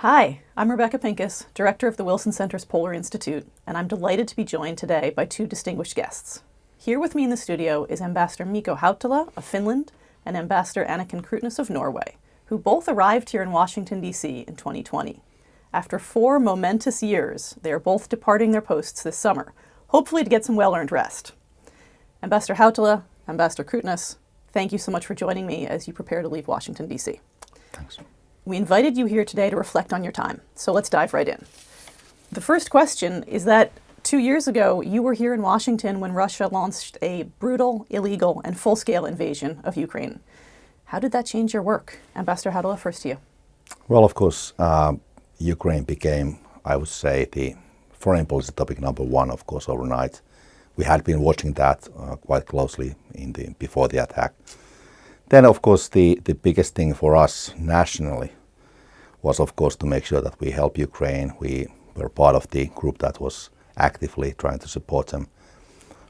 Hi, I'm Rebecca Pincus, Director of the Wilson Center's Polar Institute, and I'm delighted to be joined today by two distinguished guests. Here with me in the studio is Ambassador Mikko Hautala of Finland and Ambassador Anniken Krutnes of Norway, who both arrived here in Washington, D.C. in 2020. After 4 momentous years, they are both departing their posts this summer, hopefully to get some well-earned rest. Ambassador Hautala, Ambassador Krutnes, thank you so much for joining me as you prepare to leave Washington, D.C. Thanks. We invited you here today to reflect on your time, so let's dive right in. The first question is that 2 years ago, you were here in Washington when Russia launched a brutal, illegal, and full-scale invasion of Ukraine. How did that change your work? Ambassador Hautala, first to you. Well, of course, Ukraine became, I would say, the foreign policy topic number one, of course, overnight. We had been watching that quite closely before the attack. Then, of course, the biggest thing for us nationally was, of course, to make sure that we help Ukraine. We were part of the group that was actively trying to support them.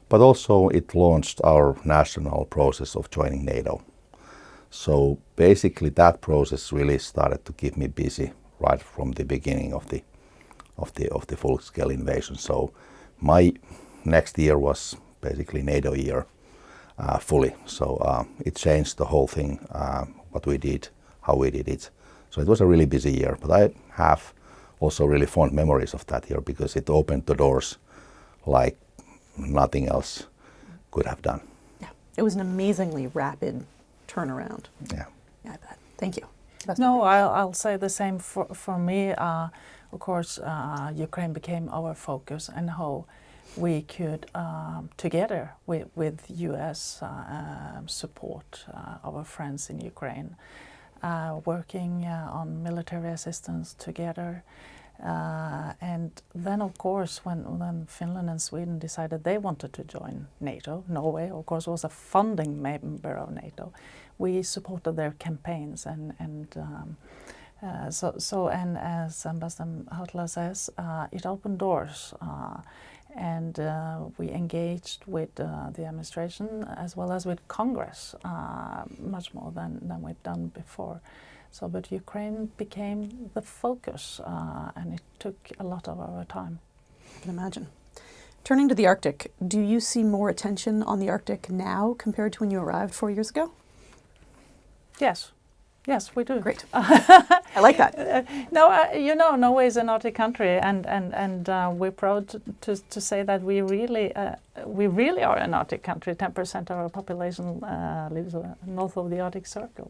But also it launched our national process of joining NATO. So basically that process really started to keep me busy right from the beginning of the full-scale invasion. So my next year was basically NATO year fully. So it changed the whole thing, what we did, how we did it. So it was a really busy year, but I have also really fond memories of that year because it opened the doors like nothing else could have done. Yeah, it was an amazingly rapid turnaround. Yeah, I bet. Thank you. No, I'll say the same for me. Of course, Ukraine became our focus and how we could, together with U.S. support our friends in Ukraine, working on military assistance together. And then, of course, when Finland and Sweden decided they wanted to join NATO, Norway, of course, was a founding member of NATO. We supported their campaigns, and as Ambassador Hautala says, it opened doors, and we engaged with the administration as well as with Congress much more than we've done before. So, but Ukraine became the focus, and it took a lot of our time. I can imagine. Turning to the Arctic, do you see more attention on the Arctic now compared to when you arrived 4 years ago? Yes, we do. Great. I like that. Norway is an Arctic country, and we're proud to say that we really are an Arctic country. 10% of our population lives north of the Arctic Circle.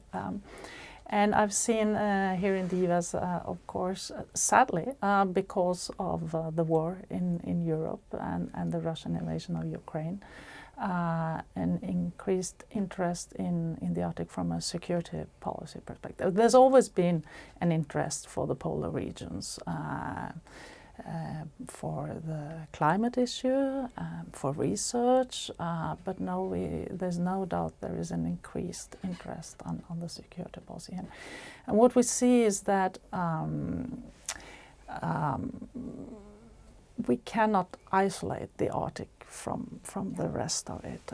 And I've seen here in the U.S., of course, sadly, because of the war in Europe and the Russian invasion of Ukraine, an increased interest in the Arctic from a security policy perspective. There's always been an interest for the polar regions, for the climate issue, for research, but no, there's no doubt there is an increased interest on the security policy. And what we see is that we cannot isolate the Arctic from the rest of it.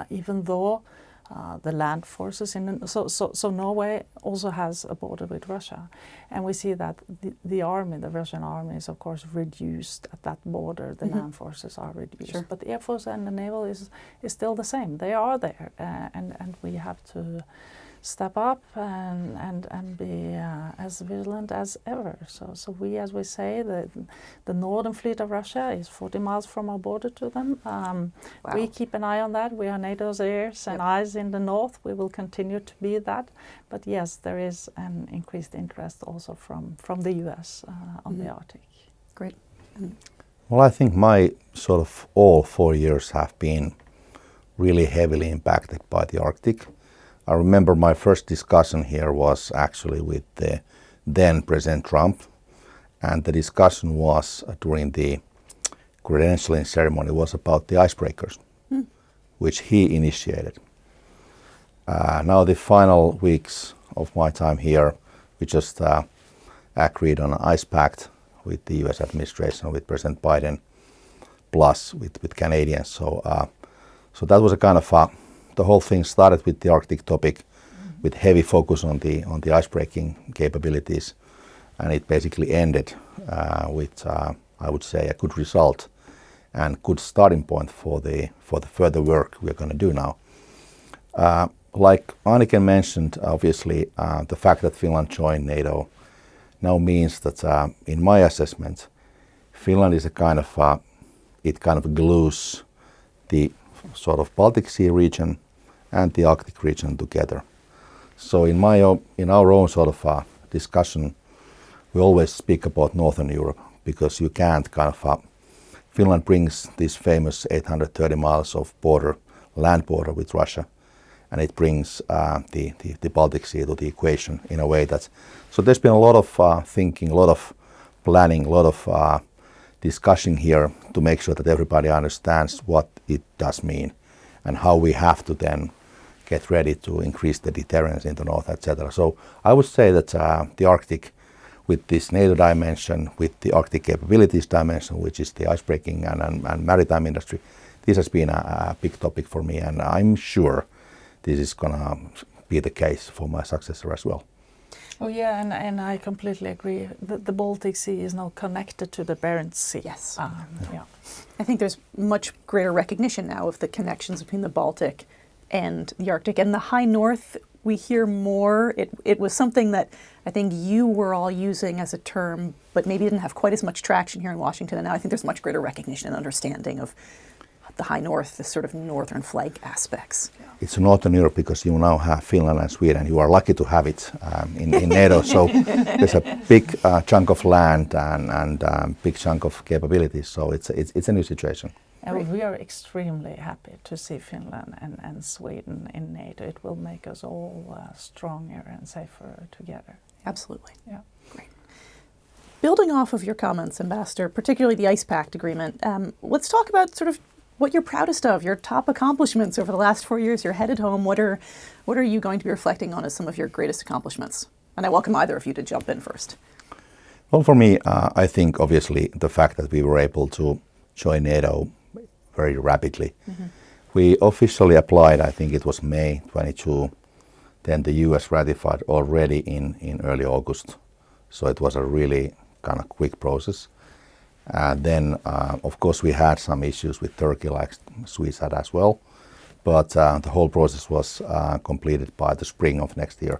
Even though the land forces so Norway also has a border with Russia, and we see that the Russian army is of course reduced at that border. The land forces are reduced, Sure. but the Air Force and the Naval is still the same. They are there, and we have to step up and be as vigilant as ever. So we, as we say, the northern fleet of Russia is 40 miles from our border to them. Wow. We keep an eye on that. We are NATO's ears and eyes in the north. We will continue to be that. But yes, there is an increased interest also from the U.S. On the Arctic. Great. well, I think my sort of all 4 years have been really heavily impacted by the Arctic. I remember my first discussion here was actually with the then President Trump, and the discussion was during the credentialing ceremony was about the icebreakers, which he initiated. Now the final weeks of my time here, we just agreed on an ice pact with the U.S. administration, with President Biden, plus with Canadians. So that was a kind of the whole thing started with the Arctic topic, with heavy focus on the icebreaking capabilities, and it basically ended with I would say a good result and good starting point for the further work we're going to do now. Like Anniken mentioned, obviously the fact that Finland joined NATO now means that in my assessment, Finland is it kind of glues the sort of Baltic Sea region and the Arctic region together. So in our own sort of discussion, we always speak about Northern Europe because you can't Finland brings this famous 830 miles of land border with Russia, and it brings the Baltic Sea to the equation in a way so there's been a lot of thinking, a lot of planning, a lot of discussion here to make sure that everybody understands what it does mean and how we have to then get ready to increase the deterrence in the north, etc. So I would say that the Arctic, with this NATO dimension, with the Arctic capabilities dimension, which is the icebreaking and maritime industry, this has been a big topic for me, and I'm sure this is going to be the case for my successor as well. Oh yeah, and I completely agree. The Baltic Sea is now connected to the Barents Sea. Yes. Yeah. I think there's much greater recognition now of the connections between the Baltic and the Arctic. And the high north, we hear more. It was something that I think you were all using as a term, but maybe didn't have quite as much traction here in Washington. And now I think there's much greater recognition and understanding of the high north, the sort of northern flank aspects. It's Northern Europe because you now have Finland and Sweden. You are lucky to have it in NATO. So there's a big chunk of land and big chunk of capabilities. So it's a new situation. And we are extremely happy to see Finland and Sweden in NATO. It will make us all stronger and safer together. Absolutely. Yeah. Great. Building off of your comments, Ambassador, particularly the Ice Pact Agreement, let's talk about sort of what you're proudest of, your top accomplishments over the last 4 years. You're headed home. What are you going to be reflecting on as some of your greatest accomplishments? And I welcome either of you to jump in first. Well, for me, I think obviously the fact that we were able to join NATO very rapidly. Mm-hmm. We officially applied, I think it was May 22. Then the US ratified already in early August. So it was a really kind of quick process. Then, of course, we had some issues with Turkey, like Swedes had as well. But the whole process was completed by the spring of next year.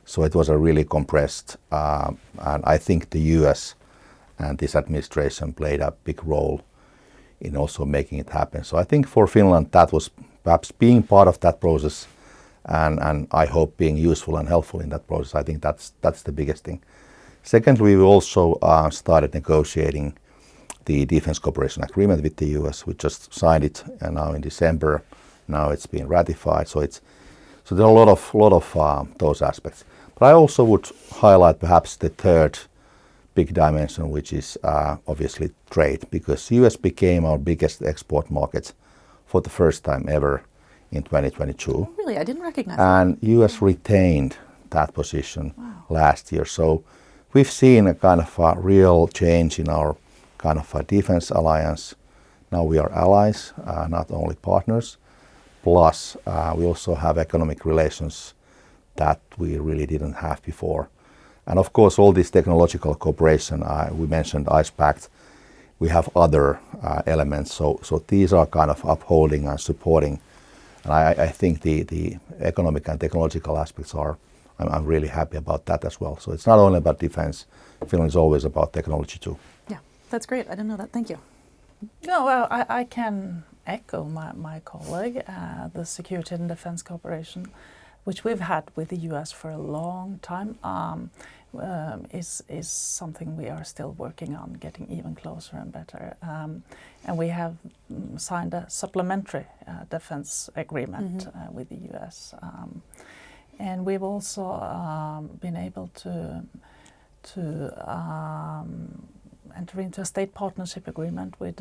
So it was a really compressed, and I think the US and this administration played a big role in also making it happen. So I think for Finland, that was perhaps being part of that process, and I hope being useful and helpful in that process. I think that's the biggest thing. Secondly, we also started negotiating the Defense Cooperation Agreement with the US. We just signed it now in December. Now it's been ratified. So there are a lot of those aspects. But I also would highlight perhaps the third big dimension, which is obviously trade, because US became our biggest export market for the first time ever in 2022. Oh, really? I didn't recognize that. And US retained that position last year. So we've seen a kind of a real change in our kind of a defense alliance. Now we are allies, not only partners. Plus, we also have economic relations that we really didn't have before. And of course, all this technological cooperation, we mentioned Ice Pact, we have other elements. So these are kind of upholding and supporting. And I think the economic and technological aspects I'm really happy about that as well. So it's not only about defense, Finland is always about technology too. Yeah, that's great. I didn't know that. Thank you. No, well, I can echo my colleague. The security and defense cooperation, which we've had with the US for a long time, is something we are still working on, getting even closer and better. And we have signed a supplementary defense agreement with the US. And we've also been able to enter into a state partnership agreement with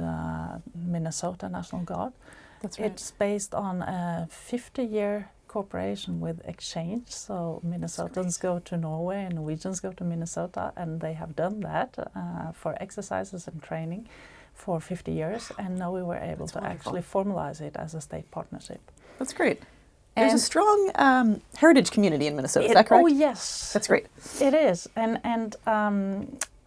Minnesota National Guard. That's right. It's based on a 50-year cooperation with exchange. So Minnesotans go to Norway and Norwegians go to Minnesota, and they have done that for exercises and training for 50 years. And now we were able to actually formalize it as a state partnership. That's great. There's a strong heritage community in Minnesota, is that correct? Oh yes. That's great. It is, and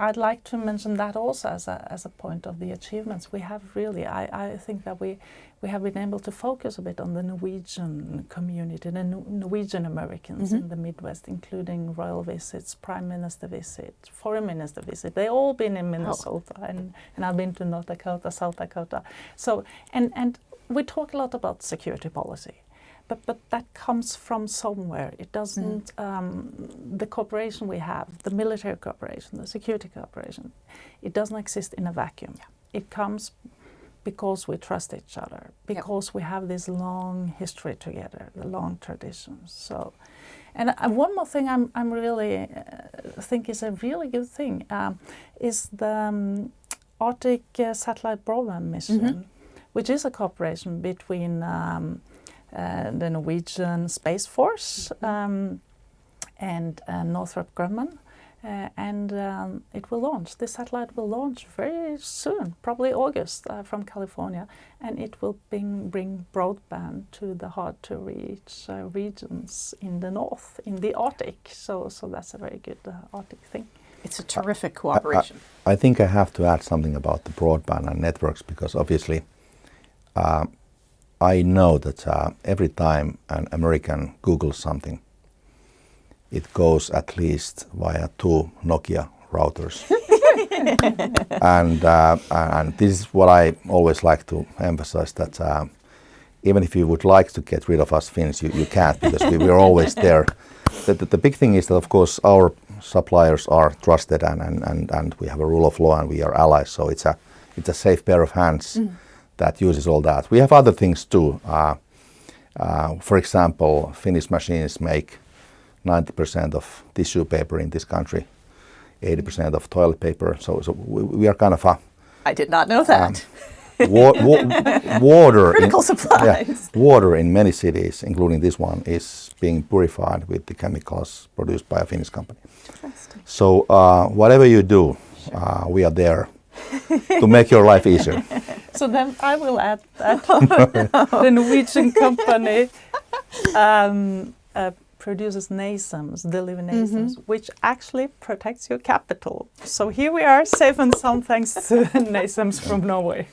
I'd like to mention that also as a point of the achievements we have. Really, I think that we have been able to focus a bit on the Norwegian community, the Norwegian Americans in the Midwest, including royal visits, prime minister visits, foreign minister visits. They've all been in Minnesota, and I've been to North Dakota, South Dakota. So and we talk a lot about security policy. But that comes from somewhere. It doesn't, the cooperation we have, the military cooperation, the security cooperation, it doesn't exist in a vacuum. Yeah. It comes because we trust each other, because we have this long history together, the long traditions. So, and one more thing I'm really think is a really good thing is the Arctic Satellite Broadband Mission, which is a cooperation between the Norwegian Space Force and Northrop Grumman, and it will launch. This satellite will launch very soon, probably August, from California, and it will bring broadband to the hard-to-reach regions in the north, in the Arctic. So that's a very good Arctic thing. It's a terrific cooperation. I think I have to add something about the broadband and networks, because obviously I know that every time an American Googles something, it goes at least via 2 Nokia routers. And this is what I always like to emphasize, that even if you would like to get rid of us Finns, you can't, because we're always there. The big thing is that, of course, our suppliers are trusted, and we have a rule of law, and we are allies, so it's a safe pair of hands that uses all that. We have other things too. For example, Finnish machines make 90% of tissue paper in this country, 80% of toilet paper. So we are kind of a... I did not know that. Water. Critical supplies. Water in many cities, including this one, is being purified with the chemicals produced by a Finnish company. Interesting. So whatever you do, we are there to make your life easier. So then I will add that the Norwegian company produces NASAMS, deliver NASAMS, which actually protects your capital. So here we are, safe and sound, thanks to NASAMS from Norway.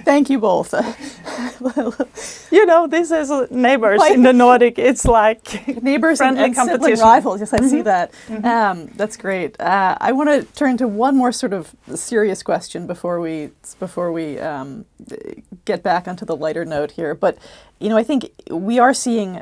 Thank you both. You know, this is neighbors in the Nordic. It's like neighbors and sibling rivals. Yes, I see that. That's great. I want to turn to one more sort of serious question before we get back onto the lighter note here. But you know, I think we are seeing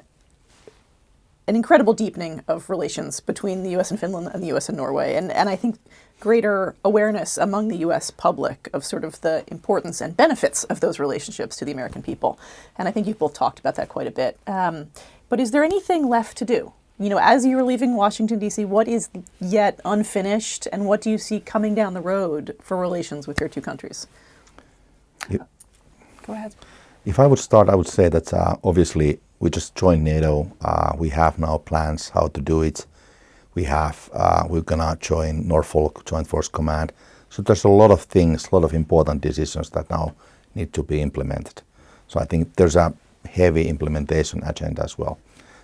an incredible deepening of relations between the U.S. and Finland and the U.S. and Norway, and I think greater awareness among the U.S. public of sort of the importance and benefits of those relationships to the American people. And I think you've both talked about that quite a bit. But is there anything left to do? You know, as you're leaving Washington, D.C., what is yet unfinished, and what do you see coming down the road for relations with your two countries? Go ahead. If I would start, I would say that obviously we just joined NATO. We have now plans how to do it. We're gonna join Norfolk Joint Force Command. So there's a lot of things, a lot of important decisions that now need to be implemented. So I think there's a heavy implementation agenda as well.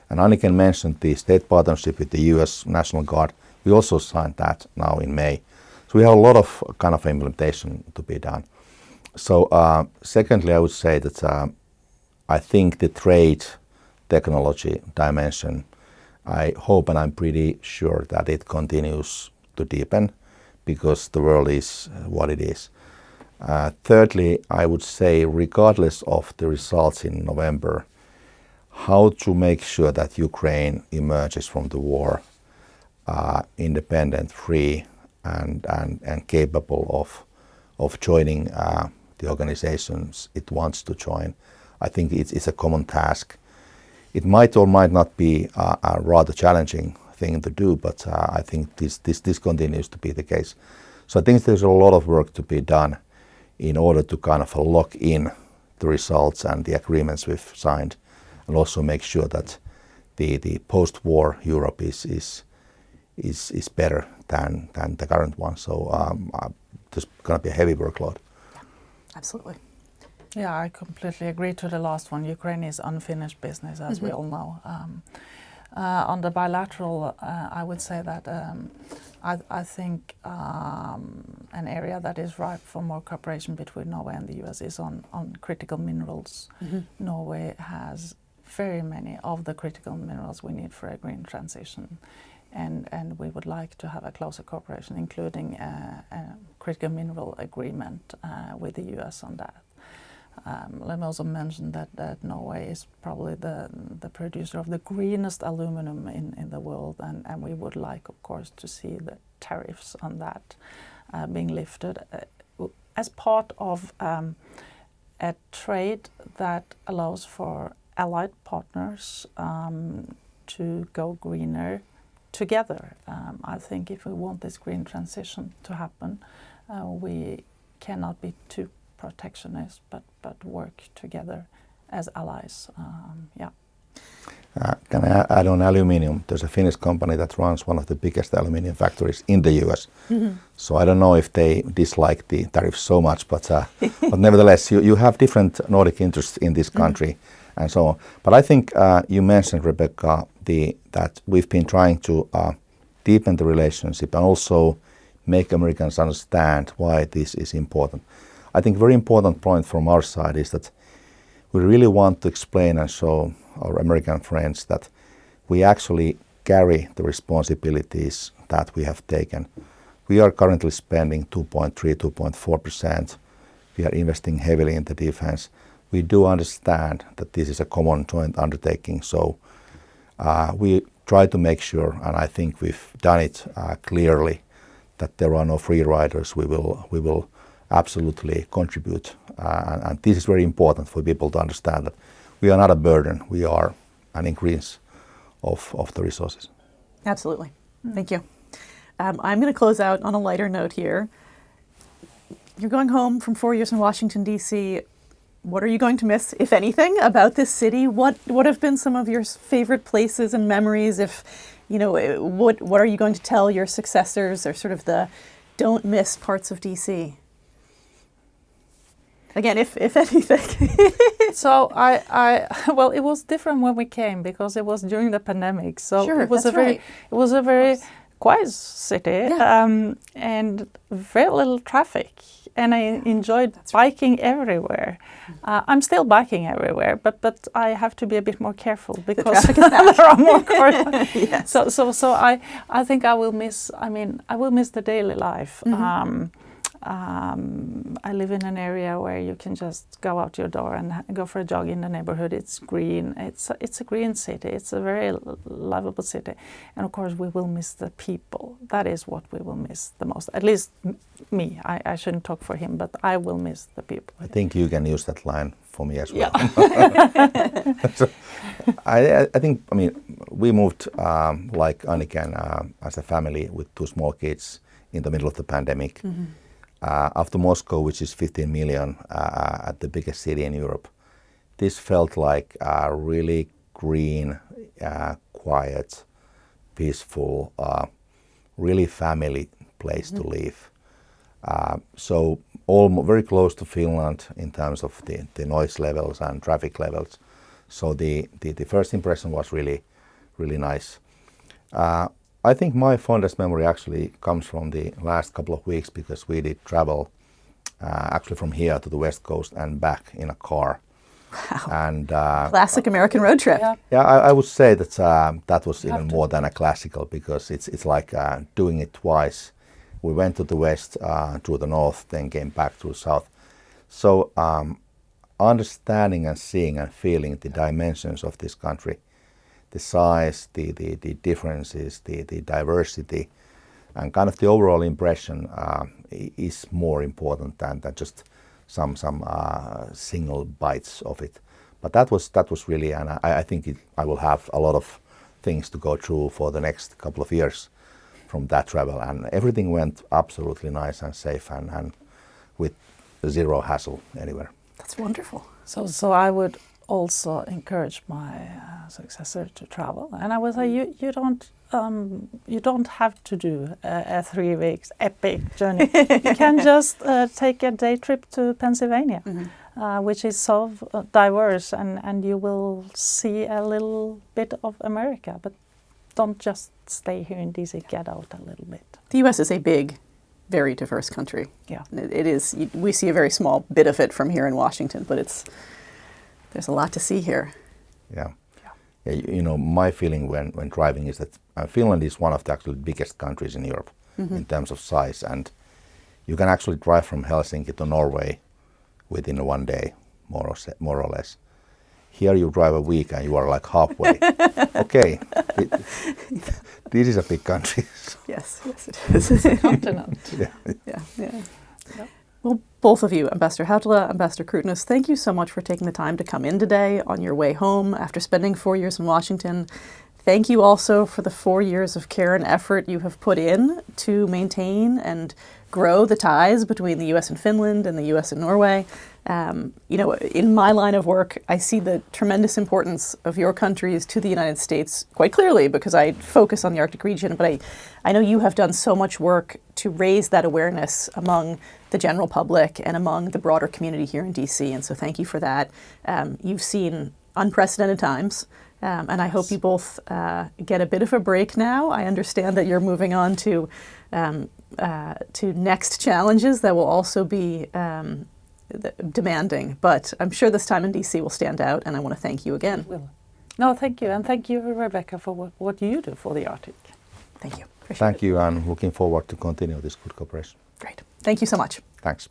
And Anniken mentioned the state partnership with the U.S. National Guard. We also signed that now in May. So we have a lot of kind of implementation to be done. So secondly, I would say that I think the trade technology dimension, I hope and I'm pretty sure that it continues to deepen, because the world is what it is. Thirdly, I would say, regardless of the results in November, how to make sure that Ukraine emerges from the war independent, free, and capable of joining the organizations it wants to join. I think it's a common task. It might or might not be a rather challenging thing to do, but I think this continues to be the case. So I think there's a lot of work to be done in order to kind of lock in the results and the agreements we've signed, and also make sure that the post-war Europe is better than the current one. So there's going to be a heavy workload. Yeah, absolutely. Yeah, I completely agree to the last one. Ukraine is unfinished business, as we all know. On the bilateral, I would say that I think an area that is ripe for more cooperation between Norway and the US is on critical minerals. Norway has very many of the critical minerals we need for a green transition. And we would like to have a closer cooperation, including a critical mineral agreement with the US on that. Let me also mention that Norway is probably the producer of the greenest aluminum in the world, and we would like, of course, to see the tariffs on that being lifted as part of a trade that allows for allied partners to go greener together. I think if we want this green transition to happen, we cannot be too protectionist, but work together as allies. Can I add on aluminium? There's a Finnish company that runs one of the biggest aluminium factories in the US. So I don't know if they dislike the tariffs so much, but nevertheless, you have different Nordic interests in this country and so on. But I think you mentioned, Rebecca, that we've been trying to deepen the relationship and also make Americans understand why this is important. I think very important point from our side is that we really want to explain and show our American friends that we actually carry the responsibilities that we have taken. We are currently spending 2.3, 2.4%. We are investing heavily in the defense. We do understand that this is a common joint undertaking, so we try to make sure, and I think we've done it clearly, that there are no free riders. We will absolutely contribute, and this is very important for people to understand that we are not a burden. We are an increase of the resources. Absolutely. Thank you. I'm going to close out on a lighter note here. You're going home from 4 years in Washington, D.C. What are you going to miss, if anything, about this city? What have been some of your favorite places and memories? If, you know, what are you going to tell your successors, or sort of the don't miss parts of D.C.? Again, if anything. So well, it was different when we came because it was during the pandemic. So sure, it was right. It was a very quiet city, and very little traffic. And I enjoyed biking everywhere. I'm still biking everywhere, but I have to be a bit more careful because there are more cars. Yes. So I think I will miss. I mean, I will miss the daily life. I live in an area where you can just go out your door and go for a jog in the neighborhood. It's green. It's a green city. It's a very livable city. And of course, we will miss the people. That is what we will miss the most. At least me. I shouldn't talk for him, but I will miss the people. I think you can use that line for me as well. Yeah. So, I think, I mean, we moved like Anniken as a family with 2 small kids in the middle of the pandemic. After Moscow, which is 15 million, at the biggest city in Europe, this felt like a really green, quiet, peaceful, really family place to live. So very close to Finland in terms of the noise levels and traffic levels. So the first impression was really, really nice. I think my fondest memory actually comes from the last couple of weeks because we did travel actually from here to the West Coast and back in a car. Wow. And classic American road trip. Yeah, I would say that that was even more than a classical because it's like doing it twice. We went to the west, to the north, then came back to the south. So understanding and seeing and feeling the dimensions of this country, the size, the differences, the diversity, and kind of the overall impression is more important than just some single bites of it. But that was really, and I think I will have a lot of things to go through for the next couple of years from that travel, and everything went absolutely nice and safe and with zero hassle anywhere. That's wonderful. So I would also encourage my successor to travel, and I would say you don't have to do a 3 weeks epic journey. You can just take a day trip to Pennsylvania. which is so diverse, and you will see a little bit of America, but don't just stay here in DC, get out a little bit. The U.S. is a big, very diverse country. Yeah. It is. We see a very small bit of it from here in Washington, but there's a lot to see here. Yeah. You know, my feeling when driving is that Finland is one of the actually biggest countries in Europe in terms of size, and you can actually drive from Helsinki to Norway within one day, more or less. Here you drive a week and you are like halfway. Okay, this is a big country. Yes, it is. It's a continent. Yeah. Well, both of you, Ambassador Hautala, Ambassador Krutnes, thank you so much for taking the time to come in today on your way home after spending 4 years in Washington. Thank you also for the 4 years of care and effort you have put in to maintain and grow the ties between the U.S. and Finland and the U.S. and Norway. You know, in my line of work, I see the tremendous importance of your countries to the United States quite clearly because I focus on the Arctic region, but I know you have done so much work to raise that awareness among the general public and among the broader community here in DC, and so thank you for that. You've seen unprecedented times, and I hope you both get a bit of a break now. I understand that you're moving on to next challenges that will also be demanding, but I'm sure this time in DC will stand out, and I want to thank you again. No, thank you, and thank you, Rebecca, for what you do for the Arctic. Thank you. Thank you, and looking forward to continue this good cooperation. Great. Thank you so much. Thanks.